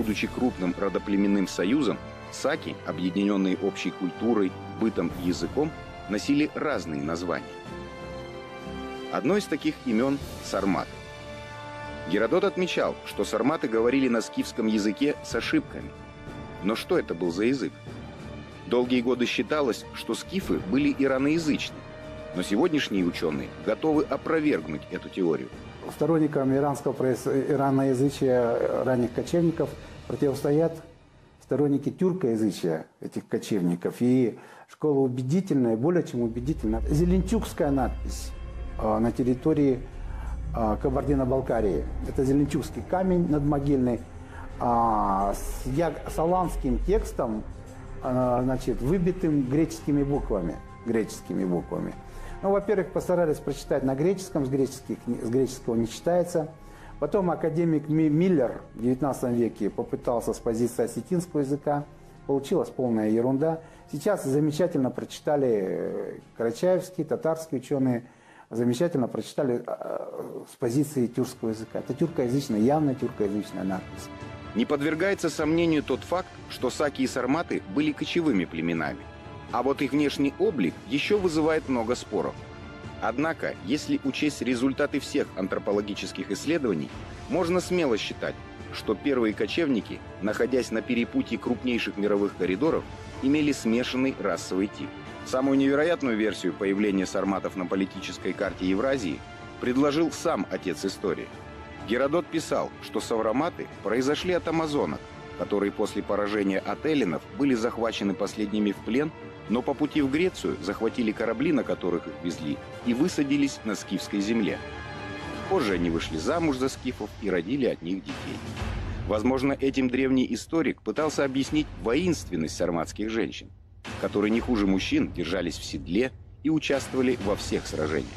будучи крупным родоплеменным союзом, саки, объединенные общей культурой, бытом и языком, носили разные названия. Одно из таких имен – сарматы. Геродот отмечал, что сарматы говорили на скифском языке с ошибками. Но что это был за язык? Долгие годы считалось, что скифы были ираноязычны, но сегодняшние ученые готовы опровергнуть эту теорию. Сторонникам ираноязычия ранних кочевников противостоят сторонники тюркоязычия этих кочевников. И школа убедительная, более чем убедительная. Зеленчукская надпись на территории Кабардино-Балкарии. Это зеленчукский камень надмогильный с аланским текстом, значит, выбитым греческими буквами. Ну, во-первых, постарались прочитать на греческом, с греческого не читается. Потом академик Миллер в XIX веке попытался с позиции осетинского языка. Получилась полная ерунда. Сейчас замечательно прочитали карачаевские, татарские ученые, замечательно прочитали с позиции тюркского языка. Это тюркоязычная, явно тюркоязычная надпись. Не подвергается сомнению тот факт, что саки и сарматы были кочевыми племенами. А вот их внешний облик еще вызывает много споров. Однако, если учесть результаты всех антропологических исследований, можно смело считать, что первые кочевники, находясь на перепутье крупнейших мировых коридоров, имели смешанный расовый тип. Самую невероятную версию появления сарматов на политической карте Евразии предложил сам отец истории. Геродот писал, что савроматы произошли от амазонок, которые после поражения от эллинов были захвачены последними в плен, но по пути в Грецию захватили корабли, на которых их везли, и высадились на скифской земле. Позже они вышли замуж за скифов и родили от них детей. Возможно, этим древний историк пытался объяснить воинственность сарматских женщин, которые не хуже мужчин держались в седле и участвовали во всех сражениях.